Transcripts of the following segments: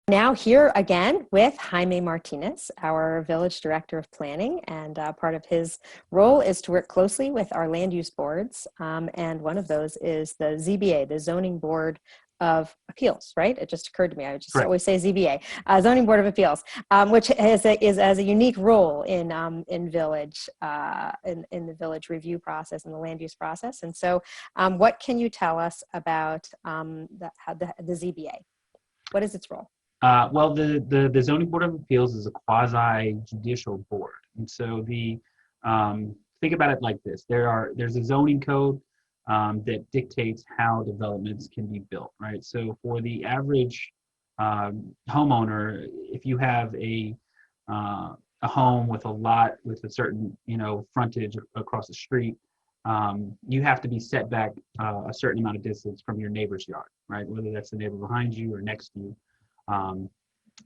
Now here again with Jaime Martinez, our Village Director of Planning, and part of his role is to work closely with our land use boards, and one of those is the ZBA, the Zoning Board of Appeals, right? It just occurred to me, I would just always say ZBA, Zoning Board of Appeals, which has a unique role in village, in the village review process and the land use process. And so what can you tell us about the ZBA? What is its role? Well, the Zoning Board of Appeals is a quasi-judicial board. And so think about it like this. There's a zoning code that dictates how developments can be built, right? So for the average homeowner, if you have a home with a lot with a certain, frontage across the street, you have to be set back a certain amount of distance from your neighbor's yard, right? Whether that's the neighbor behind you or next to you.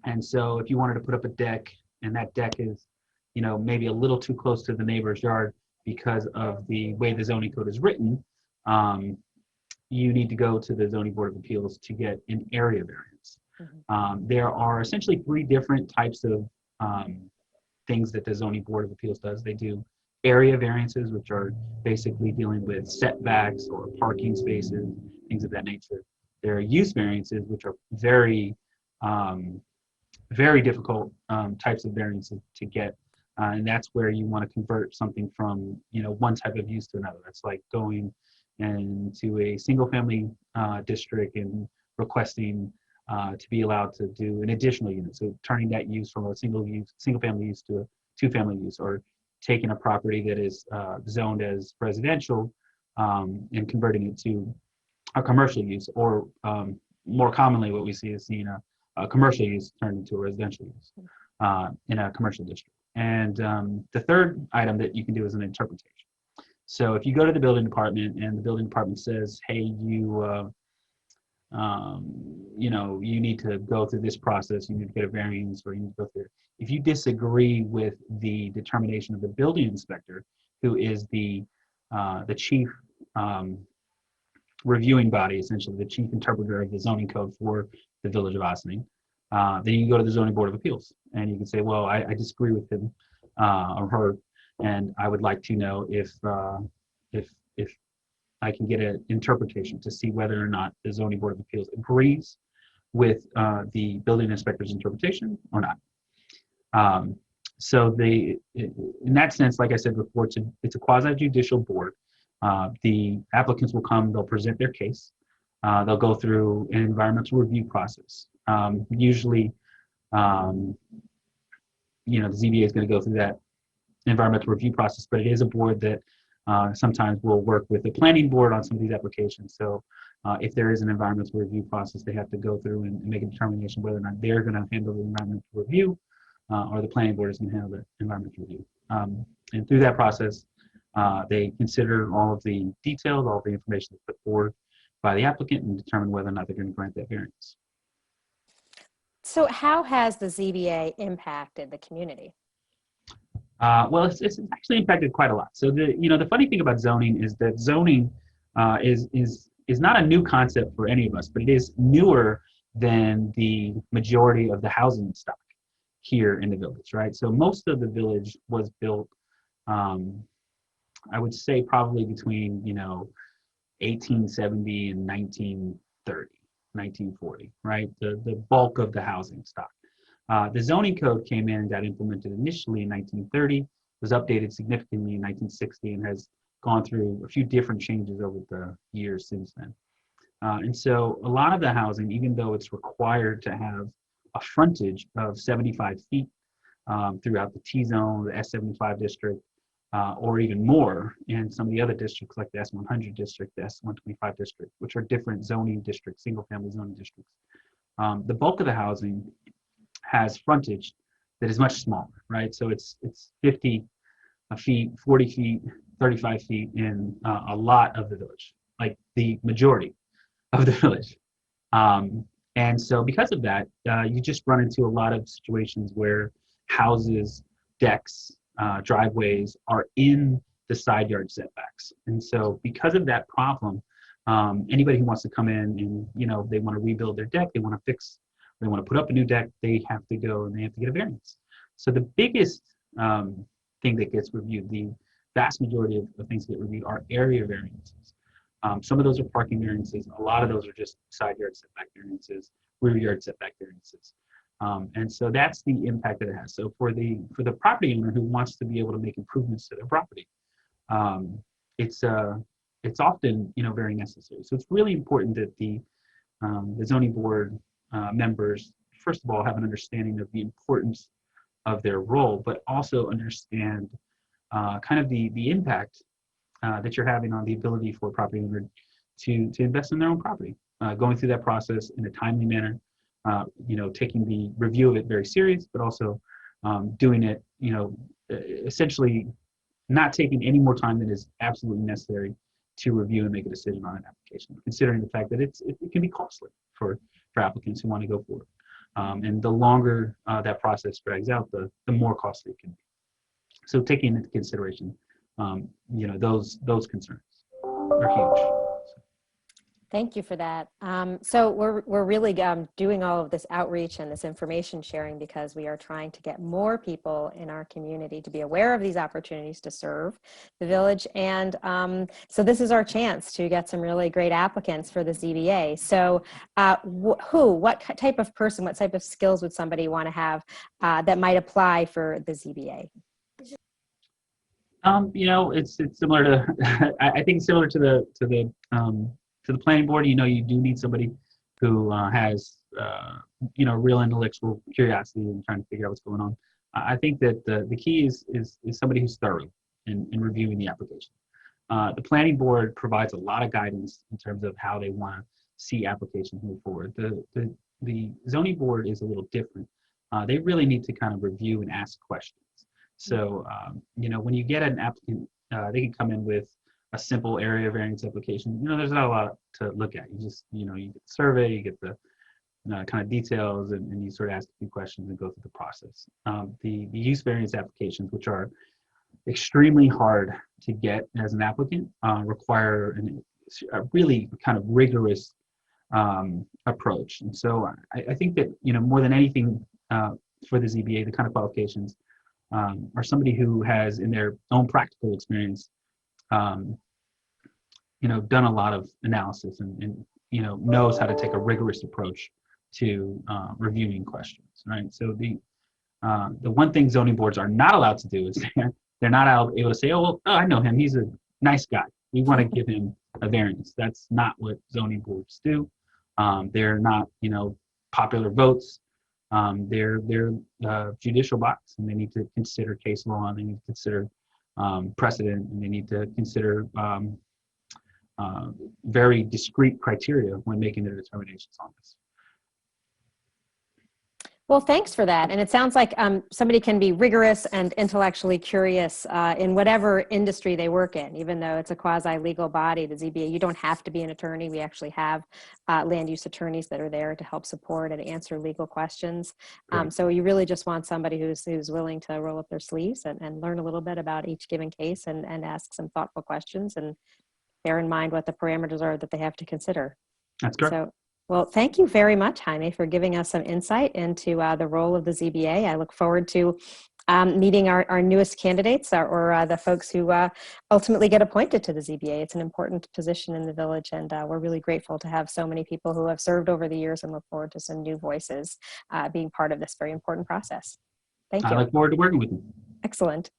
And so if you wanted to put up a deck and that deck is, maybe a little too close to the neighbor's yard because of the way the zoning code is written, you need to go to the Zoning Board of Appeals to get an area variance. Mm-hmm. There are essentially three different types of things that the Zoning Board of Appeals does. They do area variances, which are basically dealing with setbacks or parking spaces, things of that nature. There are use variances, which are very difficult types of variances to get, and that's where you want to convert something from one type of use to another. That's like going into a single-family district and requesting to be allowed to do an additional unit. So turning that use from a single-family use to a two-family use, or taking a property that is zoned as residential and converting it to a commercial use, or more commonly what we see is seeing a commercial use turned into a residential use in a commercial district. And the third item that you can do is an interpretation. So if you go to the building department and the building department says, hey, you need to go through this process, you need to get a variance, or you need to go through. If you disagree with the determination of the building inspector, who is the chief reviewing body, essentially the chief interpreter of the zoning code for the Village of Ossining, then you can go to the Zoning Board of Appeals and you can say, well, I disagree with him or her, and I would like to know if I can get an interpretation to see whether or not the Zoning Board of Appeals agrees with the building inspector's interpretation or not. So in that sense, like I said before, it's a quasi-judicial board. The applicants will come, they'll present their case, they'll go through an environmental review process. Usually, the ZBA is going to go through that environmental review process, but it is a board that sometimes will work with the planning board on some of these applications. So if there is an environmental review process, they have to go through and make a determination whether or not they're going to handle the environmental review or the planning board is going to handle the environmental review. And through that process, they consider all of the details, all of the information that's put forward by the applicant, and determine whether or not they're going to grant that variance. So how has the ZBA impacted the community? Well, it's actually impacted quite a lot. So the funny thing about zoning is that zoning is not a new concept for any of us, but it is newer than the majority of the housing stock here in the village, right? So most of the village was built, I would say probably between 1870 and 1930, 1940, right? The bulk of the housing stock. The zoning code came in and got implemented initially in 1930, was updated significantly in 1960, and has gone through a few different changes over the years since then. And so a lot of the housing, even though it's required to have a frontage of 75 feet throughout the T-zone, the S75 district, or even more in some of the other districts like the S100 district, the S125 district, which are different zoning districts, single-family zoning districts. The bulk of the housing has frontage that is much smaller, right? So it's 50 feet, 40 feet, 35 feet in a lot of the village, like the majority of the village. And so because of that, you just run into a lot of situations where houses, decks, driveways are in the side yard setbacks. And so because of that problem, anybody who wants to come in and, they want to rebuild their deck, they want to fix they want to put up a new deck, they have to go and they have to get a variance. So the biggest thing that gets reviewed, the vast majority of things that get reviewed are area variances. Some of those are parking variances. A lot of those are just side yard setback variances, rear yard setback variances. And so that's the impact that it has. So for the property owner who wants to be able to make improvements to their property, it's often very necessary. So it's really important that the zoning board members, first of all, have an understanding of the importance of their role, but also understand kind of the impact that you're having on the ability for a property owner to invest in their own property, going through that process in a timely manner, taking the review of it very serious, but also doing it, essentially not taking any more time than is absolutely necessary to review and make a decision on an application, considering the fact that it can be costly for applicants who want to go forward. And the longer that process drags out, the more costly it can be. So taking into consideration, those concerns are huge. Thank you for that. So we're really doing all of this outreach and this information sharing because we are trying to get more people in our community to be aware of these opportunities to serve the village. And so this is our chance to get some really great applicants for the ZBA. So what type of person, what type of skills would somebody want to have that might apply for the ZBA? It's similar to, I think similar to the planning board. You do need somebody who has, real intellectual curiosity and trying to figure out what's going on. I think that the key is somebody who's thorough in reviewing the application. The planning board provides a lot of guidance in terms of how they want to see applications move forward. The zoning board is a little different. They really need to kind of review and ask questions. So, when you get an applicant, they can come in with a simple area variance application. There's not a lot to look at. You just, you get the survey, you get the kind of details, and you sort of ask a few questions and go through the process. The use variance applications, which are extremely hard to get as an applicant, require a really kind of rigorous approach. And so I think that, more than anything for the ZBA, the kind of qualifications are somebody who has, in their own practical experience, done a lot of analysis and knows how to take a rigorous approach to reviewing questions, right? So the one thing zoning boards are not allowed to do is they're not able to say, oh, I know him, he's a nice guy, we want to give him a variance. That's not what zoning boards do. They're not, popular votes. They're judicial bodies, and they need to consider case law, and they need to consider precedent, and they need to consider very discrete criteria when making their determinations on this. Well, thanks for that. And it sounds like somebody can be rigorous and intellectually curious in whatever industry they work in, even though it's a quasi-legal body, the ZBA. You don't have to be an attorney. We actually have land use attorneys that are there to help support and answer legal questions. So you really just want somebody who's willing to roll up their sleeves and learn a little bit about each given case and ask some thoughtful questions and bear in mind what the parameters are that they have to consider. That's correct. So, well, thank you very much, Jaime, for giving us some insight into the role of the ZBA. I look forward to meeting our newest candidates or the folks who ultimately get appointed to the ZBA. It's an important position in the village, and we're really grateful to have so many people who have served over the years and look forward to some new voices being part of this very important process. Thank you. I look forward to working with you. Excellent.